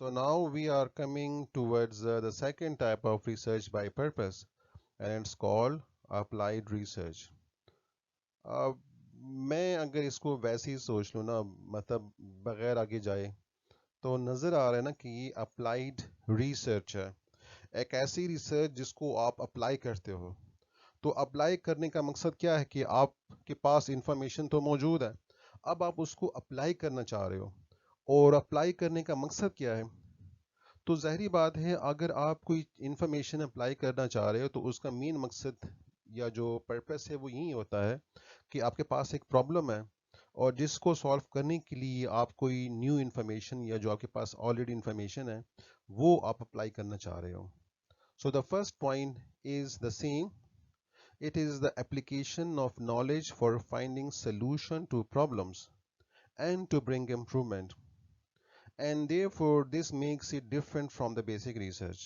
So now we are coming towards the second type of research by purpose, and it's called applied research. अब मैं अगर इसको वैसे ही सोच लूँ ना, मतलब बगैर आगे जाए, तो नज़र आ रहा है ना कि ये अप्लाइड रिसर्च है। एक ऐसी रिसर्च जिसको आप अप्लाई करते हो। तो अप्लाई करने का मकसद क्या है कि आपके पास इंफॉर्मेशन तो मौजूद है, अब आप उसको अप्लाई करना चाह रहे हो। और अप्लाई करने का मकसद क्या है? तो ज़ाहिरी बात है, अगर आप कोई इंफॉर्मेशन अप्लाई करना चाह रहे हो तो उसका मेन मकसद या जो पर्पस है वो यही होता है कि आपके पास एक प्रॉब्लम है और जिसको सॉल्व करने के लिए आप कोई न्यू इन्फॉर्मेशन या जो आपके पास ऑलरेडी इन्फॉर्मेशन है वो आप अप्लाई करना चाह रहे हो। So the first point is the same, it is the application of knowledge for finding solution to problems and to bring improvement, and therefore this makes it different from the basic research.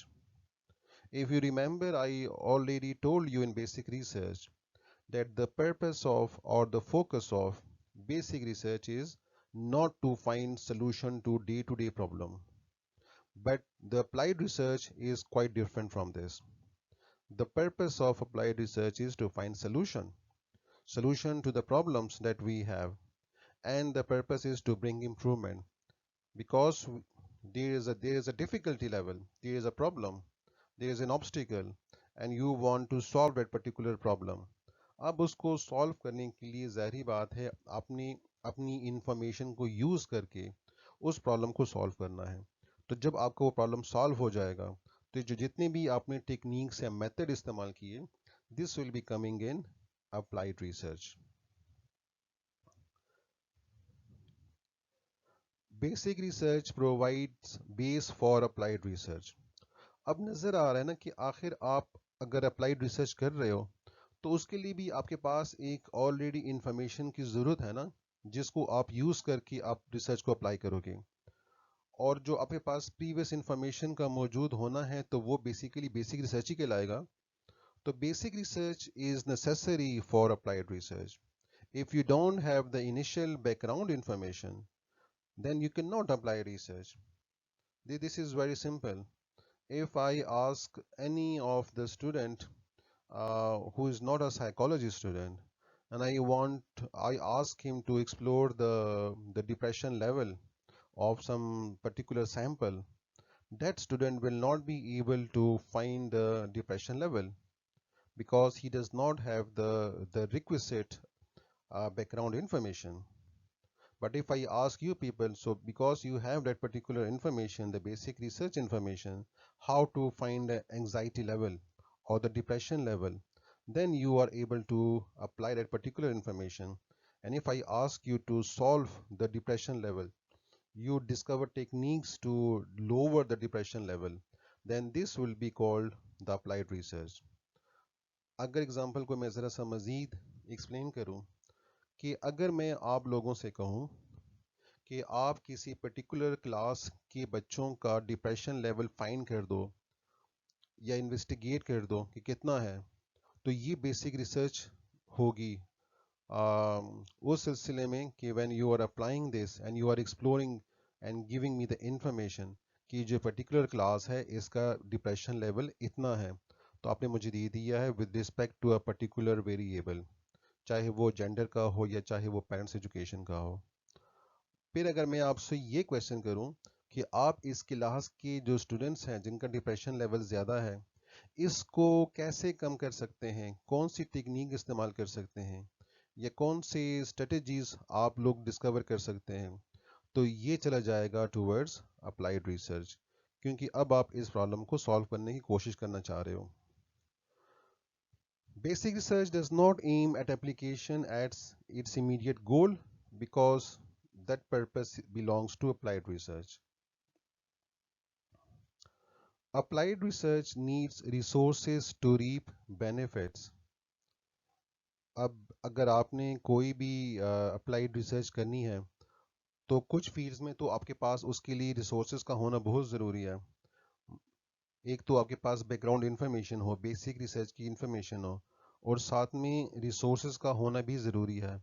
If you remember, I already told you in basic research that the purpose of or the focus of basic research is not to find solution to day-to-day problem, but the applied research is quite different from this. The purpose of applied research is to find solution to the problems that we have, and the purpose is to bring improvement because there is a difficulty level, there is a problem, there is an obstacle, and you want to solve that particular problem. अब उसको solve करने के लिए ज़ाहिरी बात है अपनी अपनी information को यूज़ करके उस प्रॉब्लम को सॉल्व करना है। तो जब आपका वो प्रॉब्लम सॉल्व हो जाएगा तो जो जितने भी आपने टेक्निक्स या मेथड इस्तेमाल किए, this will be coming in applied research. Basic research provides base for applied research. अब नज़र आ रहा है ना कि आखिर आप अगर अप्लाइड रिसर्च कर रहे हो तो उसके लिए भी आपके पास एक ऑलरेडी इंफॉर्मेशन की ज़रूरत है ना, जिसको आप यूज़ करके आप रिसर्च को अप्लाई करोगे। और जो आपके पास प्रीवियस इंफॉर्मेशन का मौजूद होना है तो वो बेसिकली बेसिक रिसर्च ही कहलाएगा। तो basic research is necessary for applied research. If you don't have the initial background information then you cannot apply research. This is very simple. If I ask any of the student who is not a psychology student, and I ask him to explore the depression level of some particular sample, that student will not be able to find the depression level because he does not have the requisite background information. But if I ask you people, so because you have that particular information, the basic research information, how to find the anxiety level or the depression level, then you are able to apply that particular information. And if I ask you to solve the depression level, you discover techniques to lower the depression level, then this will be called the applied research. अगर example को मैं ज़रा सा मज़ीद explain करूं कि अगर मैं आप लोगों से कहूं कि आप किसी पर्टिकुलर क्लास के बच्चों का डिप्रेशन लेवल फाइंड कर दो या इन्वेस्टिगेट कर दो कि कितना है, तो ये बेसिक रिसर्च होगी उस सिलसिले में कि when you are applying this and you are exploring and giving me the information कि जो पर्टिकुलर क्लास है इसका डिप्रेशन लेवल इतना है, तो आपने मुझे दे दिया है with respect to a particular variable, चाहे वो जेंडर का हो या चाहे वो पेरेंट्स एजुकेशन का हो। फिर अगर मैं आपसे ये क्वेश्चन करूं कि आप इस क्लास के जो स्टूडेंट्स हैं जिनका डिप्रेशन लेवल ज़्यादा है, इसको कैसे कम कर सकते हैं, कौन सी टेक्निक इस्तेमाल कर सकते हैं या कौन से स्ट्रेटजीज आप लोग डिस्कवर कर सकते हैं, तो ये चला जाएगा टूवर्ड्स अप्लाइड रिसर्च, क्योंकि अब आप इस प्रॉब्लम को सॉल्व करने की कोशिश करना चाह रहे हो। Basic research does not aim at application as its immediate goal because that purpose belongs to applied research. Applied research needs resources to reap benefits. अब अगर आपने कोई भी अप्लाइड रिसर्च करनी है तो कुछ फील्ड्स में तो आपके पास उसके लिए रिसोर्सेज का होना बहुत ज़रूरी है। एक तो आपके पास बैकग्राउंड इंफॉर्मेशन हो, बेसिक रिसर्च की इंफॉर्मेशन हो, और साथ में रिसोर्सेज का होना भी ज़रूरी है,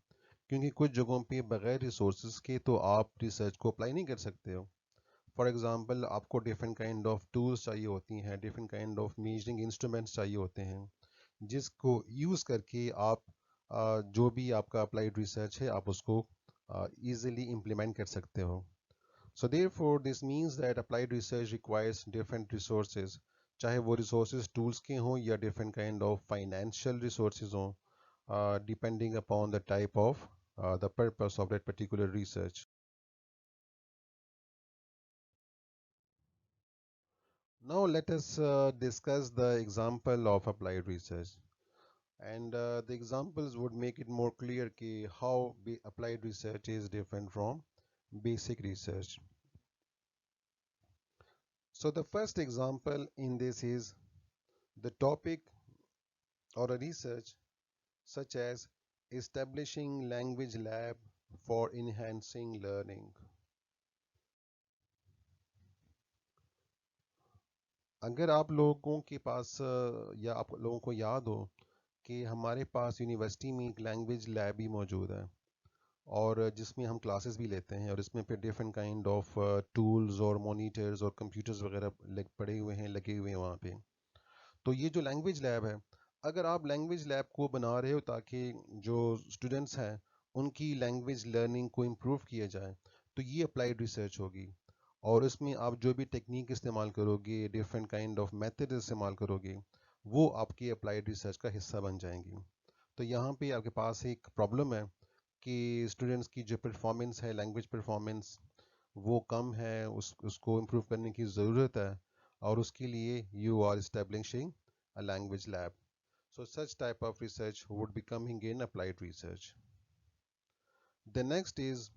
क्योंकि कुछ जगहों पे बगैर रिसोर्सेज के तो आप रिसर्च को अप्लाई नहीं कर सकते हो। फॉर एग्जांपल आपको डिफरेंट काइंड ऑफ टूल्स चाहिए होती हैं, different kind of measuring instruments चाहिए होते हैं, जिसको यूज़ करके आप जो भी आपका अप्लाइड रिसर्च है आप उसको easily implement कर सकते हो. So therefore this means that applied research requires different resources, चाहे वो resources tools के हों या different kind of financial resources हों, depending upon the type of the purpose of that particular research. Now let us discuss the example of applied research. And the examples would make it more clear how applied research is different from basic research. So the first example in this is the topic or a research such as establishing language lab for enhancing learning. अगर आप लोगों के पास या आप लोगों को याद हो कि हमारे पास यूनिवर्सिटी में एक लैंग्वेज लैब भी मौजूद है और जिसमें हम क्लासेस भी लेते हैं और इसमें फिर डिफरेंट काइंड ऑफ टूल्स और मॉनिटर्स और कंप्यूटर्स वगैरह पड़े हुए हैं, लगे हुए हैं वहाँ पे. तो ये जो लैंग्वेज लैब है, अगर आप लैंग्वेज लैब को बना रहे हो ताकि जो स्टूडेंट्स हैं उनकी लैंग्वेज लर्निंग को इम्प्रूव किया जाए, तो ये अप्लाइड रिसर्च होगी. और इसमें आप जो भी टेक्निक इस्तेमाल करोगे, डिफरेंट काइंड ऑफ मेथड इस्तेमाल करोगे, वो आपकी अप्लाइड रिसर्च का हिस्सा बन जाएंगी. तो यहाँ पे आपके पास एक प्रॉब्लम है कि स्टूडेंट्स की जो परफॉर्मेंस है, लैंग्वेज परफॉर्मेंस, वो कम है, उसको इम्प्रूव करने की ज़रूरत है, और उसके लिए you are establishing a language lab. So such type of research would be coming in applied research. The next is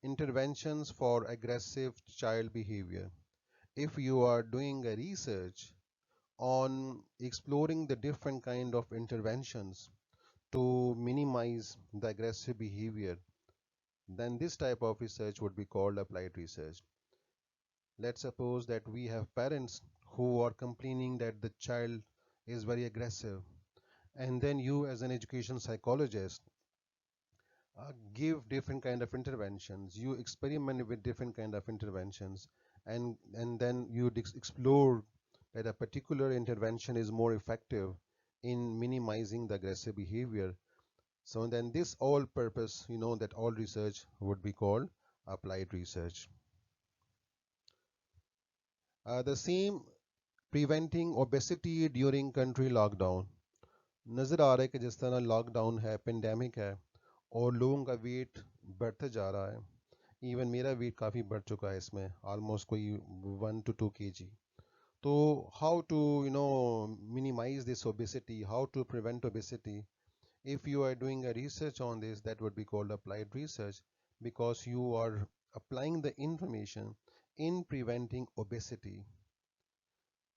interventions for aggressive child behavior. If you are doing a research on exploring the different kind of interventions to minimize the aggressive behavior, then this type of research would be called applied research. Let's suppose that we have parents who are complaining that the child is very aggressive, and then you as an education psychologist give different kind of interventions, you experiment with different kind of interventions, and then you explore that a particular intervention is more effective in minimizing the aggressive behavior. So then this all purpose, that all research would be called applied research. The same, preventing obesity during country lockdown. नज़र आ रहा है कि जिस तरह lockdown है, pandemic है, और लोगों का वेट बढ़ते जा रहा है. इवन मेरा वेट काफ़ी बढ़ चुका है इसमें, ऑलमोस्ट कोई 1 to 2 kg. तो how to minimize this obesity, how to prevent obesity? If you are doing a research on this, that would be called applied research, because you are applying the information in preventing obesity.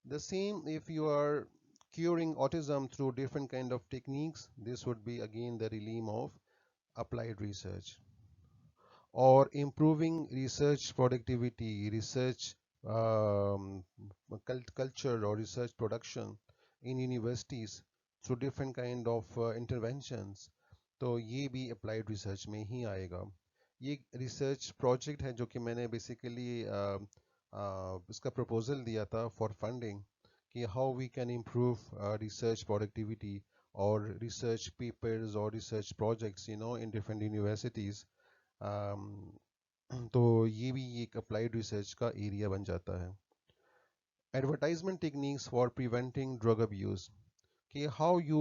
The same if you are curing autism through different kind of techniques, this would be again the realm of applied research. Or improving research productivity, research culture or research production in universities through different kind of interventions, तो ये भी applied research में ही आएगा. ये research project है जो कि मैंने basically इसका proposal दिया था for funding, कि how we can improve research productivity or research papers or research projects in different universities. तो ये भी एक अप्लाइड रिसर्च का एरिया बन जाता है. Advertisement techniques for preventing drug abuse, कि how you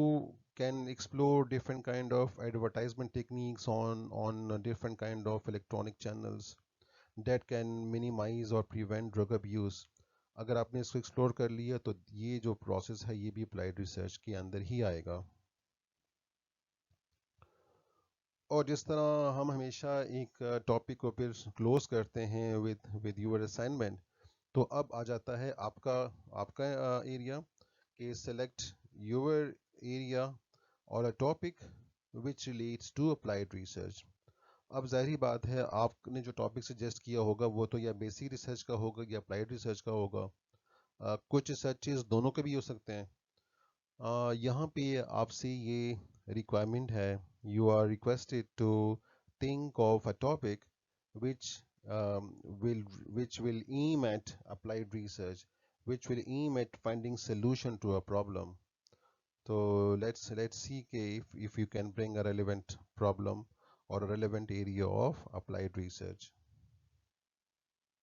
can explore different kind of advertisement techniques on different kind of electronic channels that can minimize or prevent drug abuse. अगर आपने इसको explore कर लिया तो ये जो प्रोसेस है ये भी अप्लाइड रिसर्च के अंदर ही आएगा. और जिस तरह हम हमेशा एक टॉपिक को फिर क्लोज करते हैं विद यूर असाइनमेंट, तो अब आ जाता है आपका आपका एरिया, कि सेलेक्ट यूर एरिया और a topic which relates to applied research. अब जाहिर बात है आपने जो टॉपिक सजेस्ट किया होगा वो तो या बेसिक रिसर्च का होगा या अप्लाइड रिसर्च का होगा. कुछ रिसर्चेस दोनों के भी हो सकते हैं. यहाँ पे आपसे ये रिक्वायरमेंट है, you are requested to think of a topic which will which will aim at applied research, which will aim at finding solution to a problem. So let's see if you can bring a relevant problem or a relevant area of applied research.